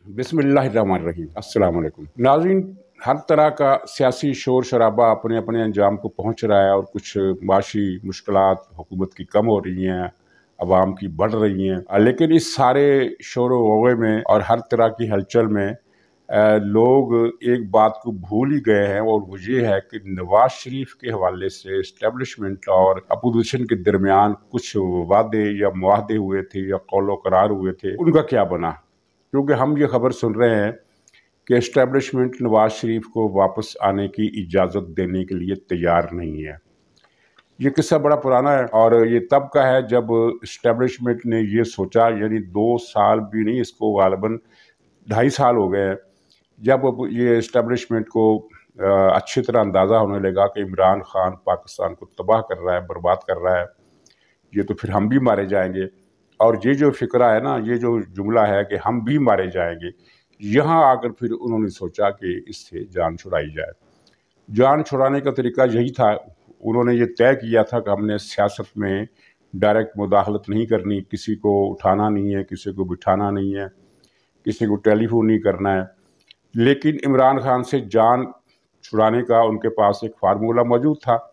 बिस्मिल्लाहिर्रहमानिर्रहीम। अस्सलाम वालेकुम नाज़रीन। हर तरह का सियासी शोर शराबा अपने अपने अंजाम को पहुँच रहा है और कुछ माशी मुश्किलात हुकूमत की कम हो रही हैं, अवाम की बढ़ रही हैं। लेकिन इस सारे शोर वगैरह में और हर तरह की हलचल में लोग एक बात को भूल ही गए हैं और वो ये है कि नवाज शरीफ के हवाले से इस्टेब्लिशमेंट और अपोजिशन के दरमियान कुछ वादे या मुआहदे हुए थे या कौलो करार हुए थे, उनका क्या बना। क्योंकि हम ये खबर सुन रहे हैं कि इस्टेब्लिशमेंट नवाज शरीफ को वापस आने की इजाज़त देने के लिए तैयार नहीं है। ये किस्सा बड़ा पुराना है और ये तब का है जब इस्टेब्लिशमेंट ने ये सोचा, यानी 2 साल भी नहीं, इसको गालिबन 2.5 साल हो गए हैं, जब अब ये इस्टेब्लिशमेंट को अच्छी तरह अंदाज़ा होने लगा कि इमरान खान पाकिस्तान को तबाह कर रहा है, बर्बाद कर रहा है, ये तो फिर हम भी मारे जाएंगे। और ये जो फिक्रा है ना, ये जो जुमला है कि हम भी मारे जाएंगे, यहाँ आकर फिर उन्होंने सोचा कि इससे जान छुड़ाई जाए। जान छुड़ाने का तरीका यही था, उन्होंने ये तय किया था कि हमने सियासत में डायरेक्ट मुदाखलत नहीं करनी, किसी को उठाना नहीं है, किसी को बिठाना नहीं है, किसी को टेलीफोन नहीं करना है। लेकिन इमरान खान से जान छुड़ाने का उनके पास एक फार्मूला मौजूद था।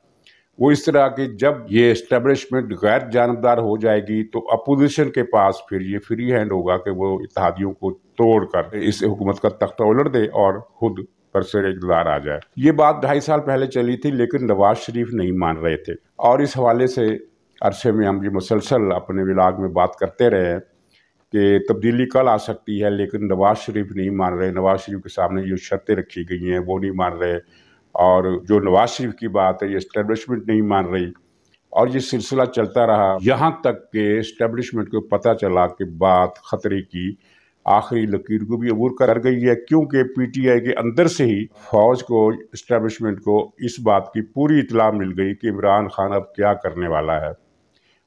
वो इस तरह कि जब ये इस्टेब्लिशमेंट गैर जानबदार हो जाएगी तो अपोजिशन के पास फिर ये फ्री हैंड होगा कि वो इत्तेहादियों को तोड़कर इस हुकूमत का तख्ता उलट दे और खुद पर से इक़्तिदार आ जाए। ये बात 2.5 साल पहले चली थी, लेकिन नवाज शरीफ नहीं मान रहे थे और इस हवाले से अरसे में हम ये मुसलसल अपने विलाग में बात करते रहे हैं कि तब्दीली कल आ सकती है, लेकिन नवाज शरीफ नहीं मान रहे। नवाज शरीफ के सामने जो शर्तें रखी गई हैं वो नहीं मान रहे और जो नवाज शरीफ की बात है ये इस्टेब्लिशमेंट नहीं मान रही और ये सिलसिला चलता रहा, यहाँ तक कि इस्टेब्लिशमेंट को पता चला कि बात खतरे की आखिरी लकीर को भी अबूर कर गई है, क्योंकि पीटीआई के अंदर से ही फौज को, इस्टेब्लिशमेंट को इस बात की पूरी इतला मिल गई कि इमरान खान अब क्या करने वाला है।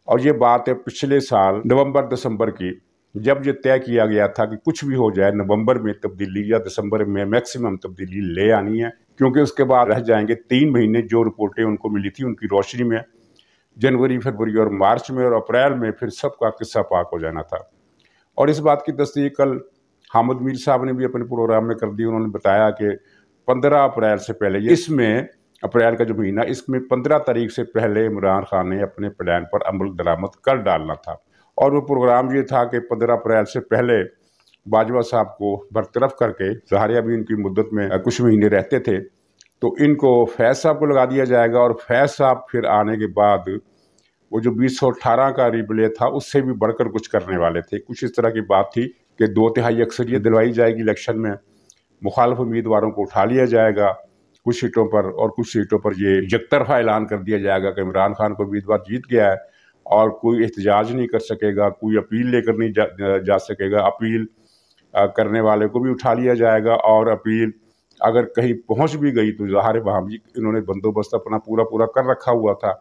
और ये बात है पिछले साल नवंबर दिसंबर की, जब ये तय किया गया था कि कुछ भी हो जाए नवंबर में तब्दीली या दिसंबर में मैक्सिमम तब्दीली ले आनी है, क्योंकि उसके बाद रह जाएंगे 3 महीने जो रिपोर्टें उनको मिली थी उनकी रोशनी में। जनवरी, फरवरी और मार्च में और अप्रैल में फिर सबका किस्सा पाक हो जाना था। और इस बात की तस्दीक कल हामिद मीर साहब ने भी अपने प्रोग्राम में कर दी। उन्होंने बताया कि 15 अप्रैल से पहले, इसमें अप्रैल का जो महीना, इसमें 15 तारीख से पहले इमरान खान ने अपने प्लान पर अमल दरामद कर डालना था। और वो प्रोग्राम ये था कि 15 अप्रैल से पहले बाजवा साहब को बरतरफ करके, ज़ाहिर अभी इनकी मुद्दत में कुछ महीने रहते थे, तो इनको फैज़ साहब को लगा दिया जाएगा और फैज़ साहब फिर आने के बाद वो जो 2018 का रिप्ले था उससे भी बढ़कर कुछ करने वाले थे। कुछ इस तरह की बात थी कि 2/3 अक्सरियत दिलवाई जाएगी इलेक्शन में, मुखालिफ उम्मीदवारों को उठा लिया जाएगा कुछ सीटों पर और कुछ सीटों पर ये यकतरफा ऐलान कर दिया जाएगा कि इमरान खान को उम्मीदवार जीत गया है और कोई एहतजाज नहीं कर सकेगा, कोई अपील लेकर नहीं जा सकेगा। अपील करने वाले को भी उठा लिया जाएगा और अपील अगर कहीं पहुंच भी गई तो ज़ाहिर वहाँ भी इन्होंने बंदोबस्त अपना पूरा पूरा कर रखा हुआ था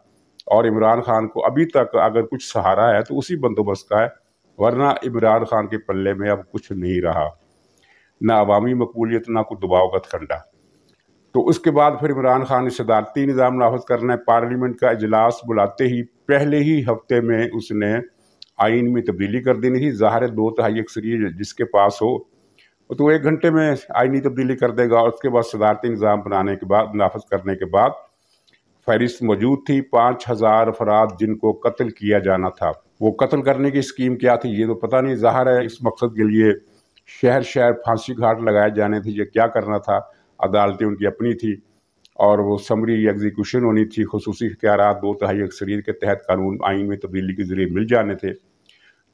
और इमरान खान को अभी तक अगर कुछ सहारा है तो उसी बंदोबस्त का है, वरना इमरान खान के पल्ले में अब कुछ नहीं रहा, ना अवामी मकबूलियत, ना कोई दबाव का ठंडा। तो उसके बाद फिर इमरान खान ने सदारती निज़ाम नाफिज करना है। पार्लियामेंट का इजलास बुलाते ही पहले ही हफ्ते में उसने आइन में तब्दीली कर देनी थी। ज़ाहिर है 2/3 अक्सरियत जिसके पास हो तो 1 घंटे में आइनी तब्दीली कर देगा और उसके बाद सदारती निज़ाम बनाने के बाद, नाफिज करने के बाद, फहरिस्त मौजूद थी 5000 अफराद जिनको कत्ल किया जाना था। वो कत्ल करने की स्कीम क्या थी ये तो पता नहीं। ज़ाहिर है इस मकसद के लिए शहर शहर फांसी घाट लगाए जाने थे। ये क्या करना था, अदालतें उनकी अपनी थी और वो समरी एग्जीक्यूशन होनी थी। खुसूसी इख्तियारात 2/3 अक्सरियत के तहत कानून आइन में तब्दीली के जरिए मिल जाने थे।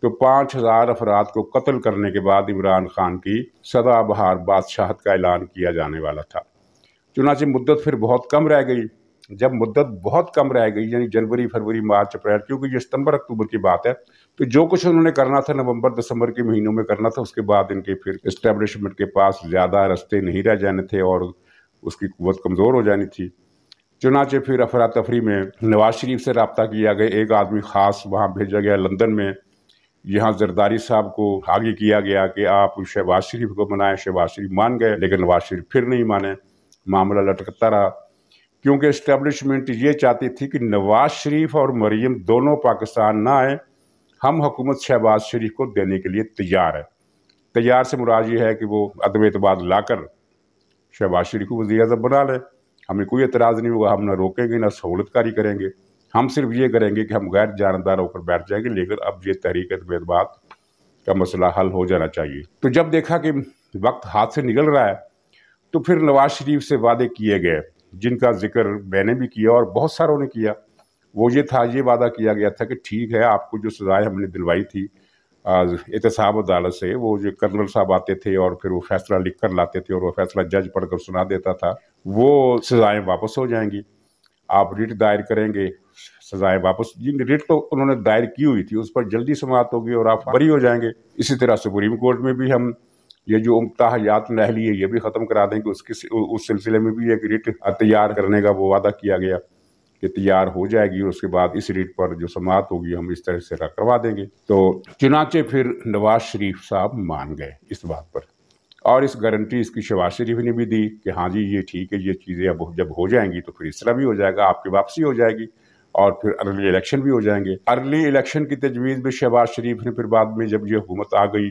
तो 5000 अफराद को कत्ल करने के बाद इमरान खान की सदाबहार बादशाहत का ऐलान किया जाने वाला था। चुनांचे मुद्दत फिर बहुत कम रह गई। जब मुद्दत बहुत कम रह गई, यानी जनवरी, फरवरी, मार्च, अप्रैल, क्योंकि ये सितंबर अक्टूबर की बात है, तो जो कुछ उन्होंने करना था नवंबर दिसंबर के महीनों में करना था, उसके बाद इनके फिर इस्टेब्लिशमेंट के पास ज़्यादा रास्ते नहीं रह जाने थे और उसकी कुव्वत कमज़ोर हो जानी थी। चुनांचे फिर अफरा तफरी में नवाज शरीफ से रब्ता किया गया, एक आदमी ख़ास वहाँ भेजा गया लंदन में। यहाँ जरदारी साहब को आगे किया गया कि आप शहबाज शरीफ को मनाएं। शहबाज शरीफ मान गए, लेकिन नवाज शरीफ फिर नहीं माने। मामला लटकता रहा क्योंकि इस्टेब्लिशमेंट ये चाहती थी कि नवाज शरीफ और मरीम दोनों पाकिस्तान ना आए, हम हुकूमत शहबाज शरीफ को देने के लिए तैयार है। तैयार से मुराद ये है कि वो अदम एतमाद लाकर शहबाज शरीफ को वज़ीर आज़म बना लें। हमें कोई एतराज़ नहीं होगा, हम ना रोकेंगे ना सहूलतकारी करेंगे। हम सिर्फ ये करेंगे कि हम गैर जानबदार होकर बैठ जाएंगे, लेकिन अब ये तहरीक अदम एतमाद का मसला हल हो जाना चाहिए। तो जब देखा कि वक्त हाथ से निकल रहा है, तो फिर नवाज शरीफ से वादे किए गए, जिनका जिक्र मैंने भी किया और बहुत सारों ने किया। वो ये था, ये वादा किया गया था कि ठीक है, आपको जो सजाएं हमने दिलवाई थी एहतसाब अदालत से, वो जो कर्नल साहब आते थे और फिर वो फैसला लिख कर लाते थे और वो फैसला जज पढ़कर सुना देता था, वो सजाएं वापस हो जाएंगी। आप रिट दायर करेंगे, सजाएं वापस, जिन रिट तो उन्होंने दायर की हुई थी उस पर जल्दी समाअत होगी और आप बरी हो जाएंगे। इसी तरह सुप्रीम कोर्ट में भी हम ये जो उम्ताहयात नहली है ये भी ख़त्म करा देंगे। उस सिलसिले में भी एक रिट तैयार करने का वो वादा किया गया कि तैयार हो जाएगी और उसके बाद इस रिट पर जो समाअत होगी हम इस तरह से करवा देंगे। तो चुनाचे फिर नवाज शरीफ साहब मान गए इस बात पर, और इस गारंटी इसकी शहबाज शरीफ ने भी दी कि हाँ जी ये ठीक है, ये चीज़ें अब जब हो जाएंगी तो फिर इस तरह भी हो जाएगा, आपकी वापसी हो जाएगी और फिर अर्ली इलेक्शन भी हो जाएंगे। अर्ली इलेक्शन की तजवीज़ भी शहबाज शरीफ ने फिर बाद में जब ये हुकूमत आ गई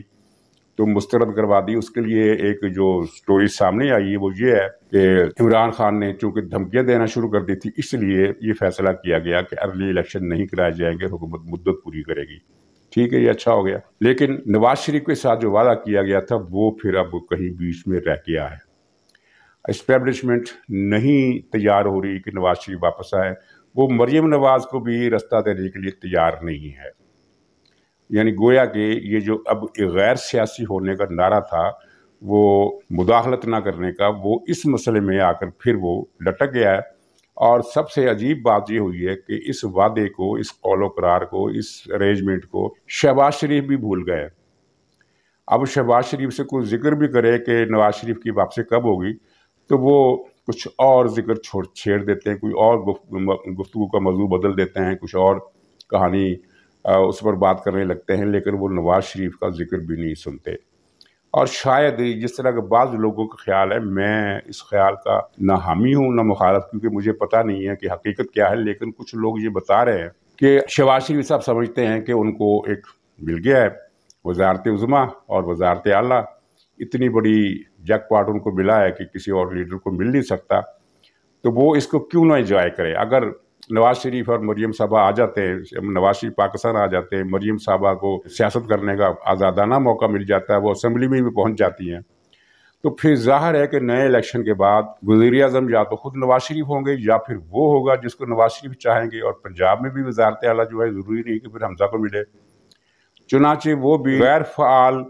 तो मुस्तरद करवा दी। उसके लिए एक जो स्टोरी सामने आई है वो ये है कि इमरान खान ने चूंकि धमकियां देना शुरू कर दी थी, इसलिए ये फैसला किया गया कि अर्ली इलेक्शन नहीं कराए जाएंगे, हुकूमत मुद्दत पूरी करेगी। ठीक है, ये अच्छा हो गया। लेकिन नवाज शरीफ के साथ जो वादा किया गया था वो फिर अब कहीं बीच में रह गया है। एस्टेब्लिशमेंट नहीं तैयार हो रही कि नवाज शरीफ वापस आए। वो मरियम नवाज को भी रास्ता देने के लिए तैयार नहीं है। यानी गोया कि ये जो अब गैर सियासी होने का नारा था, वो मुदाखलत ना करने का, वो इस मसले में आकर फिर वो लटक गया है। और सबसे अजीब बात ये हुई है कि इस वादे को, इस कौलो करार को, इस अरेंजमेंट को शहबाज शरीफ भी भूल गए। अब शहबाज शरीफ से कोई जिक्र भी करे कि नवाज शरीफ की वापसी कब होगी, तो वो कुछ और जिक्र छेड़ देते हैं, कोई और गुफ्तगू का मौजू बदल देते हैं, कुछ और कहानी उस पर बात करने लगते हैं, लेकिन वो नवाज शरीफ का जिक्र भी नहीं सुनते। और शायद जिस तरह के बाज़ लोगों का ख्याल है, मैं इस ख्याल का ना हामी हूँ ना मुखालफ, क्योंकि मुझे पता नहीं है कि हकीकत क्या है, लेकिन कुछ लोग ये बता रहे हैं कि शहबाज शरीफ साहब समझते हैं कि उनको एक मिल गया है वज़ारत उज़्मा और वज़ारत आला, इतनी बड़ी जैकपॉट उनको मिला है कि किसी और लीडर को मिल नहीं सकता, तो वो इसको क्यों ना एंजॉय करे। अगर नवाज शरीफ और मरियम साहबा आ जाते हैं, नवाज शरीफ पाकिस्तान आ जाते हैं, मरियम साहबा को सियासत करने का आज़ादाना मौका मिल जाता है, वो असम्बली में भी पहुंच जाती हैं, तो फिर जाहिर है कि नए इलेक्शन के बाद वज़ीर आज़म या तो खुद नवाज शरीफ होंगे या फिर वो होगा जिसको नवाज शरीफ चाहेंगे। और पंजाब में भी वज़ारत आला जो है ज़रूरी नहीं कि फिर हमजा को मिले। चुनाचे वो भी गैर फ़ाल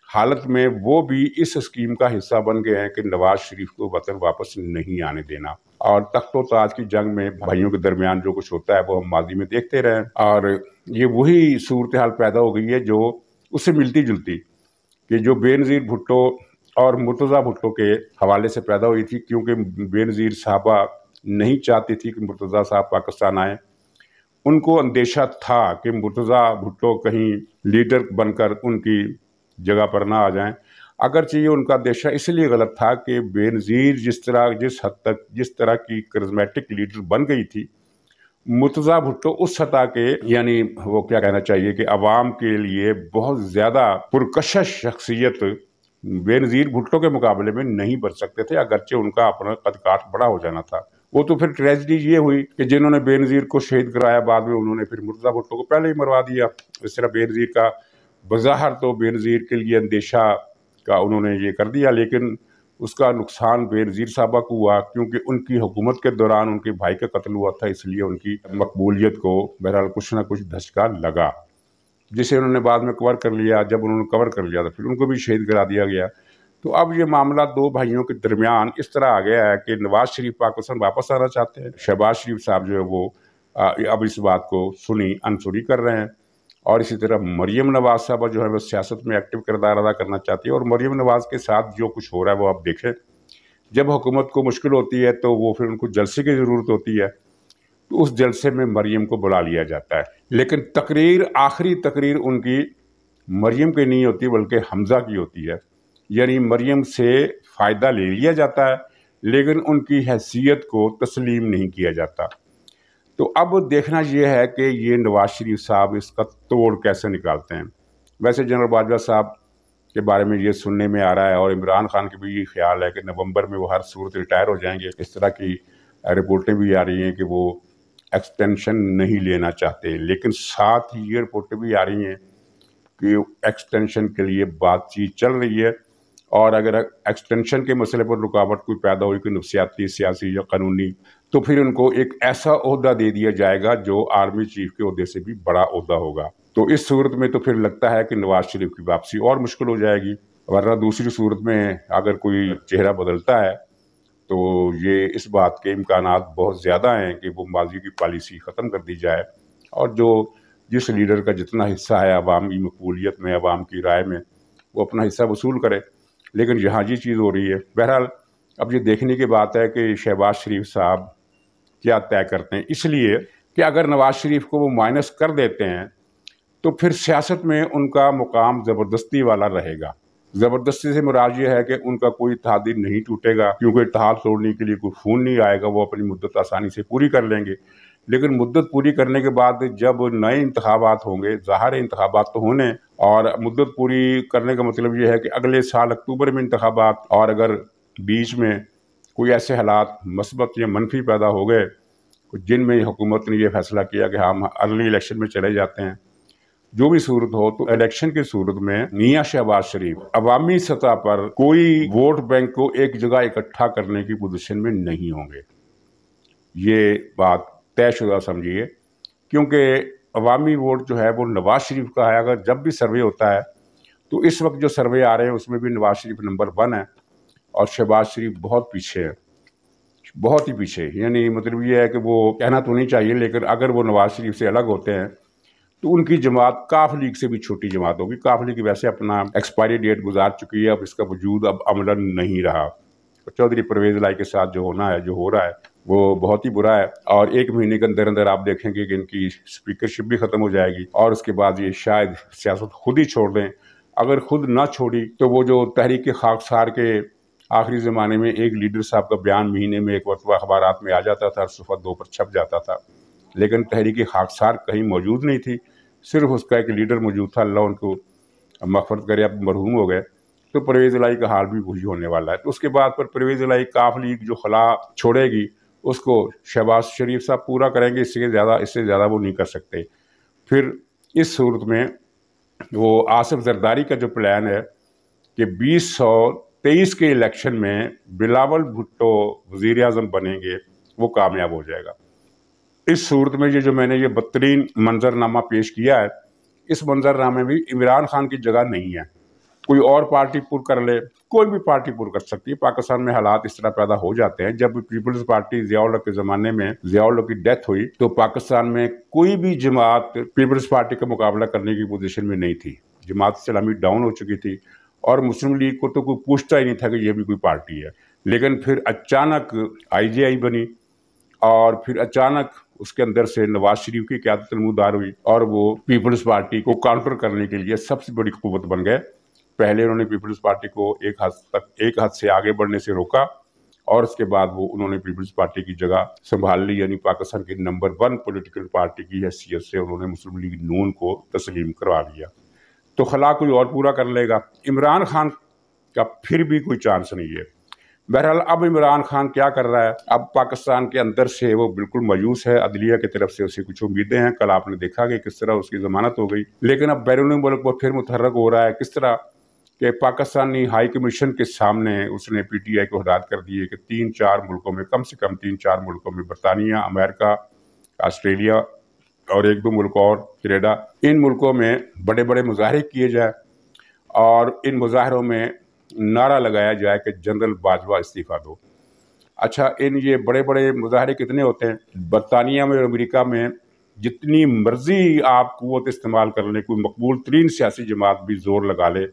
हालत में वो भी इस स्कीम का हिस्सा बन गए हैं कि नवाज शरीफ को वतन वापस नहीं आने देना। और तख्तो ताज की जंग में भाइयों के दरमियान जो कुछ होता है वो हम माजी में देखते रहे, और ये वही सूरत हाल पैदा हो गई है जो उससे मिलती जुलती, कि जो बेनज़ीर भुट्टो और मुर्तज़ा भुट्टो के हवाले से पैदा हुई थी, क्योंकि बेनज़ीर साहबा नहीं चाहती थी कि मुर्तज़ा साहब पाकिस्तान आए। उनको अंदेशा था कि मुर्तज़ा भुट्टो कहीं लीडर बनकर उनकी जगह पर ना आ जाएं। अगरचे ये उनका अंदेशा इसलिए गलत था कि बेनज़ीर जिस हद तक जिस तरह की करिज़मेटिक लीडर बन गई थी, मुर्तज़ा भुट्टो उस सतह के, यानी वो क्या कहना चाहिए कि अवाम के लिए बहुत ज़्यादा पुरकशिश शख्सियत बेनज़ीर भुट्टो के मुकाबले में नहीं बन सकते थे, अगरचे उनका अपना कद काठ बड़ा हो जाना था। वो तो फिर ट्रेजिडी ये हुई कि जिन्होंने बेनज़ीर को शहीद कराया, बाद में उन्होंने फिर मुर्तज़ा भुट्टो को पहले ही मरवा दिया। इस तरह बेनज़ीर का बज़ाहिर तो बेनज़ीर के लिए अंदेशा का उन्होंने ये कर दिया, लेकिन उसका नुकसान बेनज़ीर साहबा को हुआ, क्योंकि उनकी हुकूमत के दौरान उनके भाई का कत्ल हुआ था, इसलिए उनकी मकबूलियत को बहरहाल कुछ ना कुछ धचका लगा, जिसे उन्होंने बाद में कवर कर लिया। जब उन्होंने कवर कर लिया तो फिर उनको भी शहीद करा दिया गया। तो अब ये मामला दो भाइयों के दरमियान इस तरह आ गया है कि नवाज शरीफ पाकिस्तान वापस आना चाहते हैं, शहबाज शरीफ साहब जो है वो अब इस बात को अनसुनी कर रहे हैं, और इसी तरह मरियम नवाज साहबा जो है वो सियासत में एक्टिव किरदार अदा करना चाहती है। और मरियम नवाज के साथ जो कुछ हो रहा है वो आप देखें, जब हुकूमत को मुश्किल होती है तो वो फिर उनको जलसे की ज़रूरत होती है, तो उस जलसे में मरियम को बुला लिया जाता है। लेकिन आखिरी तकरीर उनकी मरियम की नहीं होती बल्कि हमजा की होती है, यानी मरियम से फ़ायदा ले लिया जाता है लेकिन उनकी हैसियत को तस्लीम नहीं किया जाता। तो अब देखना यह है कि ये नवाज शरीफ साहब इसका तोड़ कैसे निकालते हैं। वैसे जनरल बाजवा साहब के बारे में ये सुनने में आ रहा है, और इमरान खान के भी ये ख्याल है कि नवंबर में वो हर सूरत रिटायर हो जाएंगे। इस तरह की रिपोर्टें भी आ रही हैं कि वो एक्सटेंशन नहीं लेना चाहते। लेकिन साथ ही ये रिपोर्टें भी आ रही हैं कि एक्सटेंशन के लिए बातचीत चल रही है, और अगर एक्सटेंशन के मसले पर रुकावट कोई पैदा हुई, कोई नफसियाती, सियासी या कानूनी, तो फिर उनको एक ऐसा ओहदा दे दिया जाएगा जो आर्मी चीफ के ओहदे से भी बड़ा ओहदा होगा। तो इस सूरत में तो फिर लगता है कि नवाज शरीफ की वापसी और मुश्किल हो जाएगी। वरना दूसरी सूरत में अगर कोई चेहरा बदलता है तो ये इस बात के इम्कानात बहुत ज़्यादा हैं कि वो माजी की पॉलिसी ख़त्म कर दी जाए, और जिस लीडर का जितना हिस्सा है अवामी मकबूलियत में, अवाम की राय में, वो अपना हिस्सा वसूल करे। लेकिन यहाँ ये चीज़ हो रही है। बहरहाल अब ये देखने की बात है कि शहबाज शरीफ साहब क्या तय करते हैं, इसलिए कि अगर नवाज शरीफ को वो माइनस कर देते हैं तो फिर सियासत में उनका मुकाम ज़बरदस्ती वाला रहेगा। ज़बरदस्ती से मुराद ये है कि उनका कोई इत्तेहादी नहीं टूटेगा, क्योंकि इत्तेहाद तोड़ने के लिए कोई खून नहीं आएगा, वो अपनी मुद्दत आसानी से पूरी कर लेंगे। लेकिन मुद्दत पूरी करने के बाद जब नए इंतखाबात होंगे, ज़ाहिर इंतखाबात तो होने, और मुद्दत पूरी करने का मतलब ये है कि अगले साल अक्टूबर में इंतखाबात, और अगर बीच में कोई ऐसे हालात मस्बत या मनफी पैदा हो गए जिनमें हुकूमत ने यह फैसला किया कि हम अर्ली इलेक्शन में चले जाते हैं, जो भी सूरत हो, तो इलेक्शन की सूरत में मियां शहबाज शरीफ अवामी सतह पर कोई वोट बैंक को एक जगह इकट्ठा करने की पोजीशन में नहीं होंगे। ये बात तयशुदा समझिए, क्योंकि अवामी वोट जो है वो नवाज शरीफ का है। अगर जब भी सर्वे होता है तो इस वक्त जो सर्वे आ रहे हैं उसमें भी नवाज शरीफ नंबर 1 है और शहबाज शरीफ बहुत पीछे है, बहुत ही पीछे। यानी मतलब ये है कि वो कहना तो नहीं चाहिए, लेकिन अगर वो नवाज शरीफ से अलग होते हैं तो उनकी जमात काफ लीग से भी छोटी जमात होगी। काफ लीग वैसे अपना एक्सपायरी डेट गुजार चुकी है, अब इसका वजूद अब अमलन नहीं रहा। तो चौधरी परवेज लाई के साथ जो होना है, जो हो रहा है, वो बहुत ही बुरा है। और 1 महीने के अंदर अंदर आप देखेंगे कि इनकी स्पीकरशिप भी ख़त्म हो जाएगी, और उसके बाद ये शायद सियासत खुद ही छोड़ दें। अगर खुद ना छोड़ी तो वो जो तहरीक खाकसार के आखिरी ज़माने में एक लीडर साहब का बयान महीने में एक मरतबा अखबारात में आ जाता था, सुबह 2 पर छप जाता था, लेकिन तहरीक खाकसार कहीं मौजूद नहीं थी, सिर्फ उसका एक लीडर मौजूद था। अल्लाह उनको मग़फ़िरत करे, अब मरहूम हो गए। तो परवेज़ इलाही का हाल भी वही होने वाला है। तो उसके बाद पर परवेज़ इलाही काफ लीग जो खला छोड़ेगी उसको शहबाज शरीफ साहब पूरा करेंगे, इससे ज़्यादा वो नहीं कर सकते। फिर इस सूरत में वो आसिफ जरदारी का जो प्लान है कि 2023 के इलेक्शन में बिलावल भुट्टो वज़ीर आज़म बनेंगे, वो कामयाब हो जाएगा। इस सूरत में जो मैंने ये बदतरीन मंजरनामा पेश किया है, इस मंजरनामे में इमरान खान की जगह नहीं है। कोई और पार्टी पुर कर ले, कोई भी पार्टी पुर कर सकती है। पाकिस्तान में हालात इस तरह पैदा हो जाते हैं। जब पीपल्स पार्टी ज़िया-उल हक के ज़माने में ज़िया-उल हक की डेथ हुई तो पाकिस्तान में कोई भी जमात पीपल्स पार्टी का मुकाबला करने की पोजीशन में नहीं थी। जमात इस्लामी डाउन हो चुकी थी, और मुस्लिम लीग को तो कोई पूछता ही नहीं था कि ये भी कोई पार्टी है। लेकिन फिर अचानक IJI बनी, और फिर अचानक उसके अंदर से नवाज शरीफ की क़यादत नमूदार हुई, और वो पीपल्स पार्टी को काउंटर करने के लिए सबसे बड़ी क़ुव्वत बन गए। पहले उन्होंने पीपल्स पार्टी को एक हद से आगे बढ़ने से रोका, और उसके बाद वो उन्होंने पीपल्स पार्टी की जगह संभाल ली, यानी पाकिस्तान की नंबर 1 पॉलिटिकल पार्टी की हैसियत से उन्होंने मुस्लिम लीग नून को तस्लीम करवा लिया। तो खला कोई और पूरा कर लेगा। इमरान खान का फिर भी कोई चांस नहीं है। बहरहाल अब इमरान खान क्या कर रहा है, अब पाकिस्तान के अंदर से वो बिल्कुल मायूस है। अदलिया की तरफ से उसे कुछ उम्मीदें हैं। कल आपने देखा कि किस तरह उसकी ज़मानत हो गई, लेकिन अब बैरून मुल्क वो फिर मुतहर्रक हो रहा है। किस तरह कि पाकिस्तानी हाई कमीशन के सामने उसने PTI को हिदायत कर दी है कि 3-4 मुल्कों में, कम से कम 3-4 मुल्कों में, बरतानिया, अमेरिका, ऑस्ट्रेलिया और 1-2 मुल्क और, कनाडा, इन मुल्कों में बड़े बड़े मुजाहरे किए जाए, और इन मुजाहरों में नारा लगाया जाए कि जनरल बाजवा इस्तीफ़ा दो। अच्छा, इन ये बड़े बड़े मुजाहरे कितने होते हैं? बरतानिया में और अमेरिका में जितनी मर्जी आप कुव्वत इस्तेमाल कर लें, कोई मकबूल तरीन सियासी जमात भी जोर लगा ले,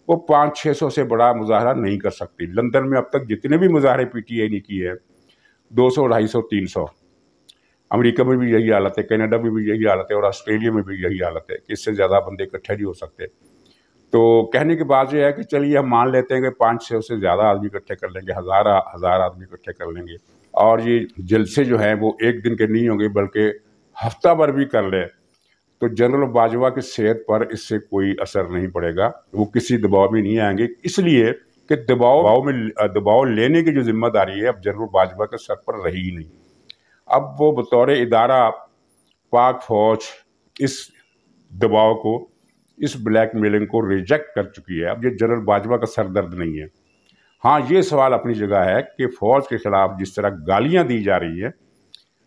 वो 500-600 से बड़ा मुजाहरा नहीं कर सकती। लंदन में अब तक जितने भी मुजाहरे PTI ने किए हैं, 200, 250, 300। अमेरिका में भी यही हालत है, कनाडा में भी यही हालत है, और ऑस्ट्रेलिया में भी यही हालत है कि इससे ज़्यादा बंदे इकट्ठे नहीं हो सकते। तो कहने की बात यह है कि चलिए हम मान लेते हैं कि 500 से ज़्यादा आदमी इकट्ठे कर लेंगे, हज़ार आदमी इकट्ठे कर लेंगे, और ये जलसे जो हैं वो एक दिन के नहीं होंगे बल्कि हफ्ता भर भी कर ले, तो जनरल बाजवा की सेहत पर इससे कोई असर नहीं पड़ेगा, वो किसी दबाव में नहीं आएंगे, इसलिए कि दबाव लेने की जो जिम्मेदारी है अब जनरल बाजवा के सर पर रही ही नहीं। अब वो बतौर इदारा पाक फौज इस दबाव को, इस ब्लैकमेलिंग को रिजेक्ट कर चुकी है। अब ये जनरल बाजवा का सरदर्द नहीं है। हाँ, ये सवाल अपनी जगह है कि फौज के खिलाफ जिस तरह गालियां दी जा रही है,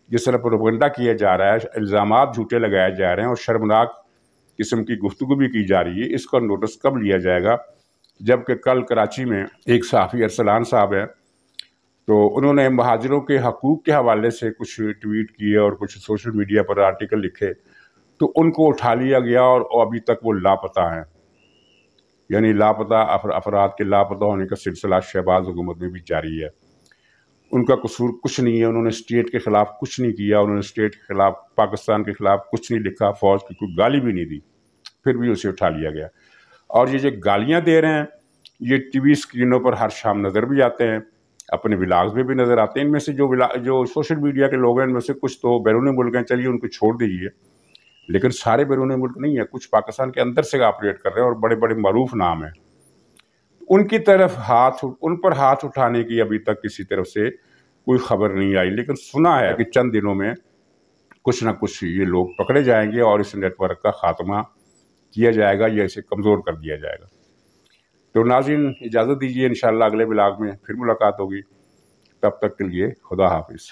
जिस तरह प्रोपेगेंडा किया जा रहा है, इल्ज़ामात झूठे लगाए जा रहे हैं और शर्मनाक किस्म की गुफ्तगू भी की जा रही है, इसका नोटिस कब लिया जाएगा? जबकि कल कराची में एक सहाफ़ी अरसलान साहब हैं, तो उन्होंने महाजिरों के हकूक़ के हवाले से कुछ ट्वीट किए और कुछ सोशल मीडिया पर आर्टिकल लिखे, तो उनको उठा लिया गया और अभी तक वो लापता हैं। यानी लापता अफराद के लापता होने का सिलसिला शहबाज हुकूमत में भी जारी है। उनका कसूर कुछ नहीं है, उन्होंने स्टेट के ख़िलाफ़ कुछ नहीं किया, उन्होंने स्टेट के ख़िलाफ़, पाकिस्तान के ख़िलाफ़ कुछ नहीं लिखा, फ़ौज की कोई गाली भी नहीं दी, फिर भी उसे उठा लिया गया। और ये जो गालियाँ दे रहे हैं, ये टीवी स्क्रीनों पर हर शाम नज़र भी आते हैं, अपने व्लॉग्स में भी नज़र आते हैं। इनमें से जो सोशल मीडिया के लोग हैं, इनमें से कुछ तो बैरून मुल्क हैं, चलिए उनको छोड़ दीजिए, लेकिन सारे बैरून मुल्क नहीं है, कुछ पाकिस्तान के अंदर से ऑपरेट कर रहे हैं और बड़े बड़े मरूफ नाम हैं। उनकी तरफ उन पर हाथ उठाने की अभी तक किसी तरफ से कोई खबर नहीं आई, लेकिन सुना है कि चंद दिनों में कुछ ना कुछ ये लोग पकड़े जाएंगे और इस नेटवर्क का खात्मा किया जाएगा या इसे कमज़ोर कर दिया जाएगा। तो नाज़रीन, इजाज़त दीजिए, इंशाअल्लाह अगले ब्लॉग में फिर मुलाकात होगी। तब तक के लिए खुदा हाफिज़।